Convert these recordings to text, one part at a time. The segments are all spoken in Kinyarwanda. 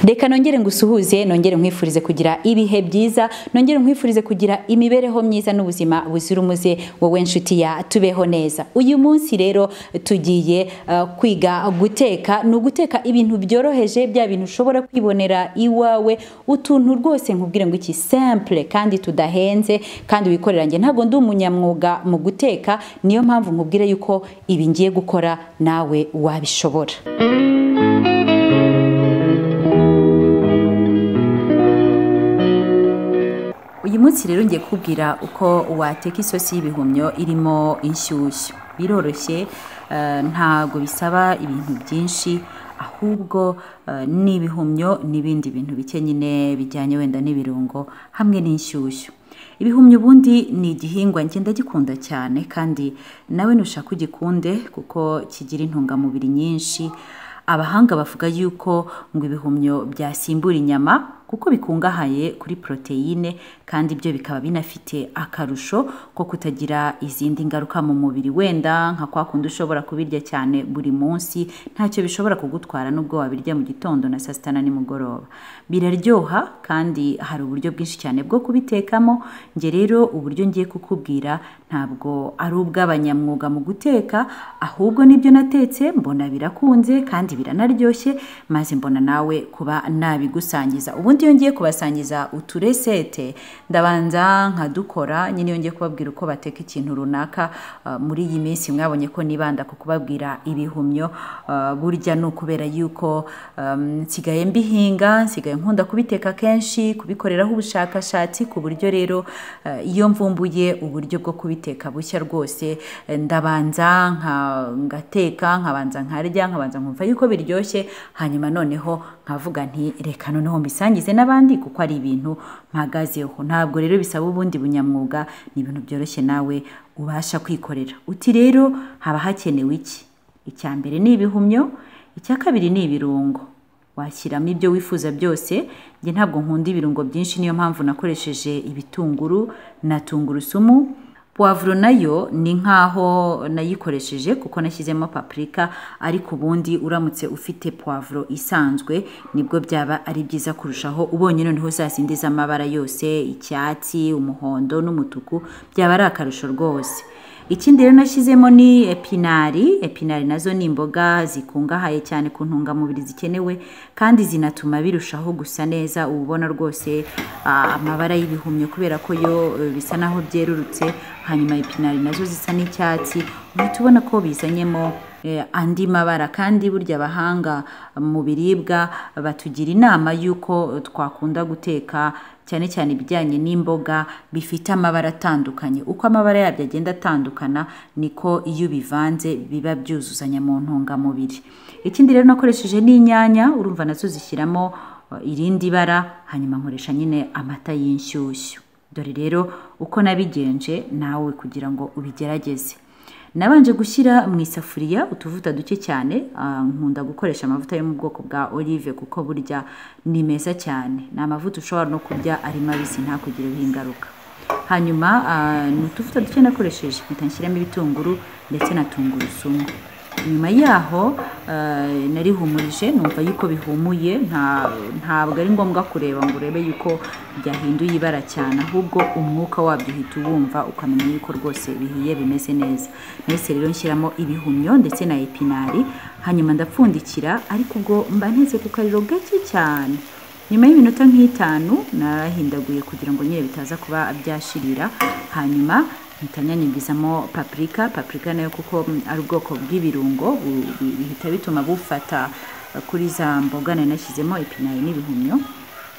Reka nongere ngusuhuze, nongere nkwifurize kugira ibihe byiza, nongere nkwifurize kugira imibereho myiza n'ubuzima buzira umuze, wowe nshuti ya tubeho neza. Uyu munsi rero tugiye kwiga guteka, no guteka ibintu byoroheje, bya bintu ushobora kwibonera iwawe, utuntu rwose nkubwire ngo iki simple kandi tudahenze kandi wikorera. Nge ntago ndi umunyamwuga mu guteka, niyo mpamvu nkubwire yuko ibi ngiye gukora nawe wabishobora. Uyu munsi rero ngiye kubwira uko wateka isosi y'ibihumyo irimo inshyushyu. Biroroshye, ntago bisaba ibintu byinshi, ahubwo n'ibihumyo n'ibindi bintu bike nyine bijyanye wenda n'ibirungo hamwe n'inshyushyu. Ibihumyo ubundi ni igihingwa ngenda gikunda cyane, kandi nawe nushaka ugikunde kuko kigira intungamubiri nyinshi. Abahanga bavuga yuko ngo ibihumyo byasimbura inyama kuko bikungahaye kuri proteine, kandi ibyo bikaba binafite akarusho ko kutagira izindi ngaruka mu mubiri, wenda nka kwa kundi ushobora kubirya cyane buri munsi ntacyo bishobora kugutwara nubwo wabirya mu gitondo na saa sita na nimugoroba. Biraryoha kandi hari uburyo bwinshi cyane bwo kubitekamo. Nge rero uburyo ngiye kukubwira ntabwo ari ubw'abanyamwuga mu guteka, ahubwo nibyo natetse mbona birakunze kandi biranaryoshye, maze mbona nawe kuba nabigusangiza. Ubundi iyo ngiye kubasangiza uturesete ndabanza nkadukora, nyine iyo ngiye kubabwira uko bateka ikintu runaka. Muri iyi minsi mwabonye ko nibanda ku kubabwira ibihumyo, burya no kubera yuko nsigaye mbihinga, nsigaye nkunda kubiteka kenshi, kubikoreraho ubushakashatsi, ku buryo rero iyo mvumbuye uburyo bwo kubiteka bushya rwose ndabanza ngateka, nkabanza nkarya, nkabanza nkumva yuko biryoshye, hanyuma noneho nkavuga nti reka noneho mbisangize n'abandi kuko ari ibintu mpagazeho. Ntabwo rero bisaba ubundi bunyamwuga, ni ibintu byoroshye nawe ubasha kwikorera. Uti rero haba hakenewe iki? Icya mbere ni ibihumyo, icya kabiri ni ibirungo. Washyiramo ibyo wifuza byose. Nge ntabwo nkunda ibirungo byinshi, niyo mpamvu nakoresheje ibitunguru na tungurusumu. Poivro nayo ni nkaho nayikoresheje kuko nashyizemo paprika, ariko ubundi uramutse ufite poivro isanzwe nibwo byaba ari byiza kurushaho. Ubonye noneho zasindi z'amabara yose, icyatsi, umuhondo n'umutuku, byaba ari akarusho rwose. Ikindi rero nashyizemo ni epinari. Epinari nazo ni imboga zikungahaye cyane ku ntungamubiri zikenewe, kandi zinatuma birushaho gusa neza. Ubona rwose amabara y'ibihumyo kubera ko yo bisa naho byerurutse, hanyuma epinari nazo zisa n'icyatsi, uhita ubona ko bizanyemo andi mabara. Kandi burya abahanga mu biribwa batugira inama yuko twakunda guteka cyane cyane ibijyanye n'imboga bifite amabara atandukanye. Uko amabara yabyo agenda atandukana, niko iyo bivanze biba byuzuzanya mu ntungamubiri. Ikindi rero nakoresheje n'inyanya, urumva nazo zishyiramo irindi bara, hanyuma nkoresha nyine amata y'inshyushyu. Dore rero uko nabigenje, nawe kugira ngo ubigerageze. Nabanje gushyira mu isafuriya utuvuta duke cyane. Nkunda gukoresha amavuta yo mu bwoko bwa olive kuko burya ni meza cyane. Ni amavuta ushobora no kurya ari mabisi ntakugireho ingaruka. Hanyuma ni utuvuta duke nakoresheje, mpita nshyiramo ibitunguru ndetse na tungurusumu. Nyuma yaho narihumurije, numva yuko bihumuye. Ntabwo ari ngombwa kureba ngo urebe yuko byahinduye ibara cyane, ahubwo umwuka wabyo uhita uwumva ukamenya yuko rwose bihiye bimeze neza. Nahise rero nshyiramo ibihumyo ndetse na epinari, hanyuma ndapfundikira, ariko ubwo mba nteze ku kariro gake cyane. Nyuma y'iminota nk'itanu narahindaguye kugira ngo nyine bitaza kuba byashirira. Hanyuma mpitanyanyigizamo paprika. Paprika nayo kuko ari ubwoko bw'ibirungo bihita bituma bufata kuri za mboga nari nashyizemo epinari n'ibihumyo.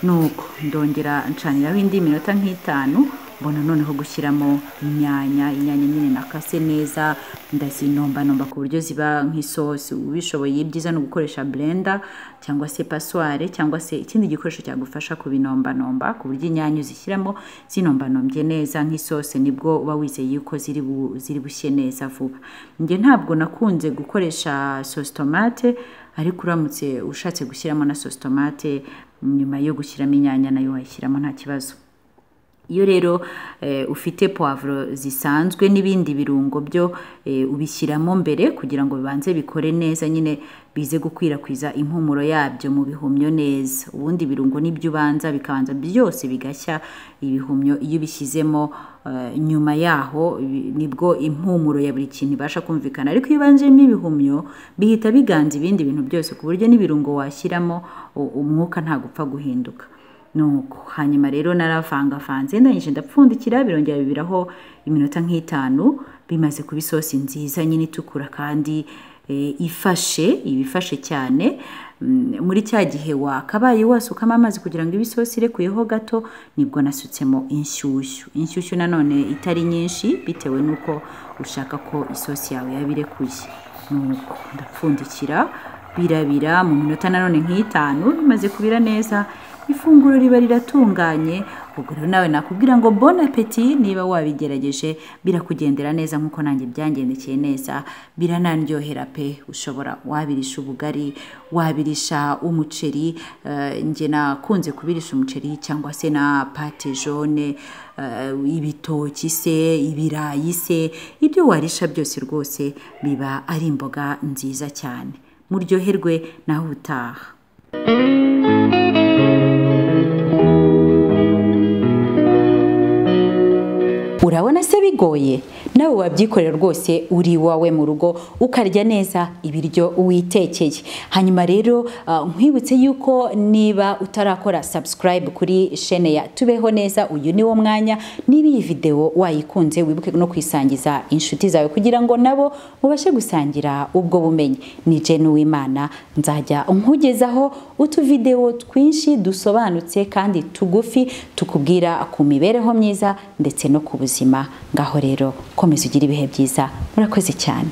Nuko ndongera ncaniraho indi minota nk'itanu, mbona noneho gushyiramo inyanya nyine nakase neza, ndazinombanomba ku buryo ziba nk'isosi. Ubishoboye byiza no gukoresha blender cyangwa se passoire cyangwa se ikindi gikoresho cyagufasha kubinombanomba ku buryo inyanya uzishyiramo zinombanombye neza nk'isosi, nibwo uba wizeye yuko ziri bushye neza vuba. Nge ntabwo nakunze gukoresha sauce tomate, ariko uramutse ushatse gushyiramo na sauce tomate nyuma yo gushyiramo inyanya nayo wayishyiramo nta kibazo. iyo rero ufite poivro zisanzwe n'ibindi birungo byo ubishyiramo mbere kugira ngo bibanze bikore neza nyine bize gukwirakwiza impumuro yabyo mu bihumyo neza. Ubundi birungo nibyo ubanza bikabanza byose bigashya ibihumyo, iyo bishyizemo nyuma yaho nibwo impumuro ya buri kintu ibasha kumvikana, ariko iyo ubanjemo ibihumyo bihita biganza ibindi bintu byose ku buryo n'ibirungo washyiramo umwuka nta gupfa guhinduka. Nuko hanyuma rero naravangavanze ndangije ndapfundikira, birongera bibiraho iminota nk'itanu, bimaze kuba isosi nziza nyine itukura kandi ibifashe cyane. Muri cya gihe wakabaye wasukamo amazi kugira ngo ibisosi irekuyeho gato, nibwo nasutsemo inshyushyu nanone itari nyinshi bitewe nuko ushaka ko isosi yawe yabirekuye. Nuko ndapfundikira birabira mu minota nanone nk'itanu, bimaze kubira neza ifunguro riba riratunganye. Ubwo rero nawe nakubwira ngo bon appétit niba wabigerageje birakugendera neza nkuko nanjye byangendekeye neza, biranandyohera pe. Ushobora wabirisha ubugari, wabirisha umuceri, nge nakunze kubirisha umuceri cyangwa se na pate jaune, ibitoki se, ibirayi se, ibyo warisha byose rwose biba ari imboga nziza cyane. Muryoherwe naho utaha. Urabona se bigoye? Nawe wabyikorera rwose uri wawe mu rugo ukarya neza ibiryo witekeye. Hanyuma rero nkwibutse yuko niba utarakora subscribe kuri chaîne ya Tubeho Neza, uyu ni wo mwanya. Niba iyi video wayikunze wibuke no kwisangiza inshuti zawe kugira ngo nabo mubashe gusangira ubwo bumenyi. Ni Jane Uwimana, nzajya nkugezaho utu video twinshi dusobanutse kandi tugufi tukubwira ku mibereho myiza ndetse no ku buzima. Ngaho rero komeza ugira ibihe byiza. Murakoze cyane.